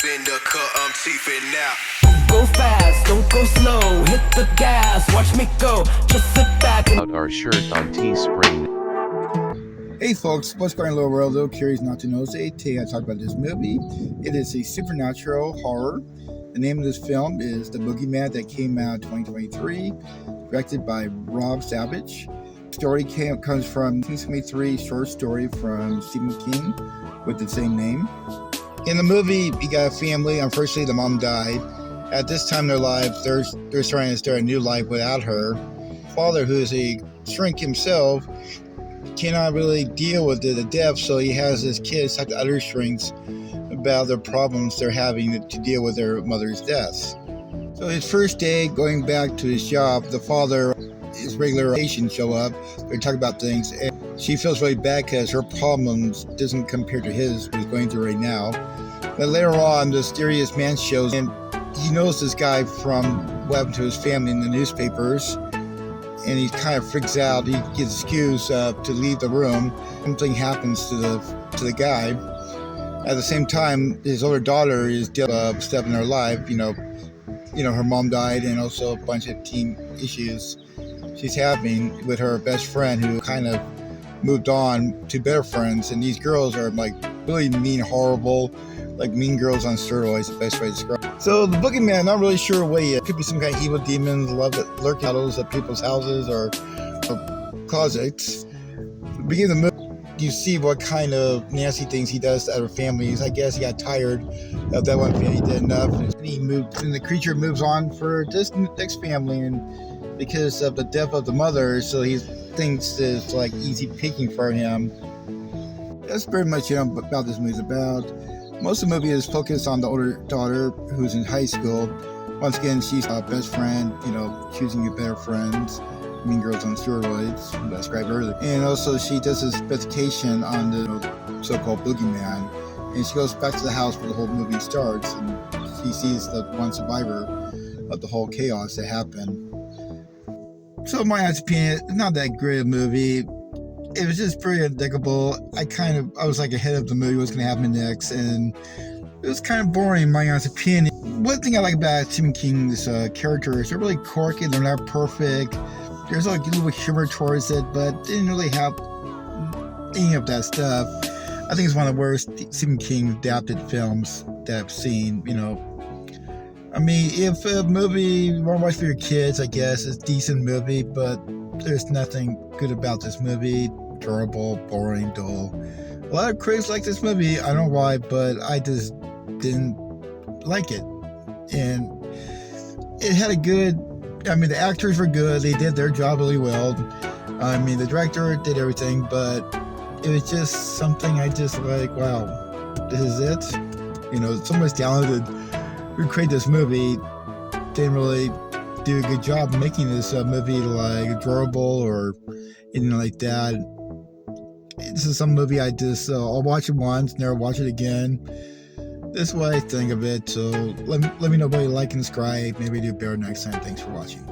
Bend the cut, I'm teething now. Go fast, don't go slow. Hit the gas, watch me go. Just sit back and out our shirt on Teespring. Hey folks, what's going on, little world? Little curious not to know. Today I talk about this movie. It is a supernatural horror. The name of this film is The Boogeyman, that came out in 2023, directed by Rob Savage. The story comes from 1973 short story from Stephen King with the same name. In the movie, you got a family. Unfortunately, the mom died. At this time in their lives, they're trying to start a new life without her. Father, who is a shrink himself, cannot really deal with the death, so he has his kids talk to other shrinks about the problems they're having to deal with their mother's death. So his first day going back to his job, the father, his regular patients show up. They're talking about things, and she feels really bad because her problems doesn't compare to his, what he's going through right now. But later on, the mysterious man shows, and he knows this guy from what happened to his family in the newspapers. And he kind of freaks out. He gets excused to leave the room. Something happens to the guy. At the same time, his older daughter is dealing with stuff in her life. You know, her mom died, and also a bunch of teen issues she's having with her best friend, who kind of moved on to better friends. And these girls are like really mean, horrible, like mean girls on steroids, the best way to describe it. So the Boogeyman, not really sure what he is. Could be some kind of evil demons, love that lurk shadows at people's houses or closets. At the beginning of the movie, you see what kind of nasty things he does to other families. I guess he got tired of that one family. He did enough, and the creature moves on for this next family, and because of the death of the mother, so he thinks it's like easy picking for him. That's pretty much about this movie's about. Most of the movie is focused on the older daughter who's in high school. Once again, she's a best friend, choosing your better friends. Mean girls on steroids, I described earlier. And also she does this investigation on the so-called Boogeyman. And she goes back to the house where the whole movie starts, and she sees the one survivor of the whole chaos that happened. So in my opinion, it's not that great a movie. It was just pretty undiggable. I was like ahead of the movie, what's going to happen next, and it was kind of boring in my honest opinion. One thing I like about Stephen King's characters, they're really quirky, they're not perfect. There's like a little humor towards it, but didn't really have any of that stuff. I think it's one of the worst Stephen King adapted films that I've seen, I mean, if a movie you want to watch for your kids, I guess it's a decent movie, but there's nothing good about this movie. Durable, boring, dull. A lot of critics like this movie. I don't know why, but I just didn't like it. And it had the actors were good. They did their job really well. I mean, the director did everything, but it was just something I just like, wow, this is it? Someone's talented who created this movie didn't really do a good job making this movie like adorable or anything like that. This is some movie I just I'll watch it once, never watch it again. This is what I think of it. So let me know what you like and subscribe. Maybe do better next time. Thanks for watching.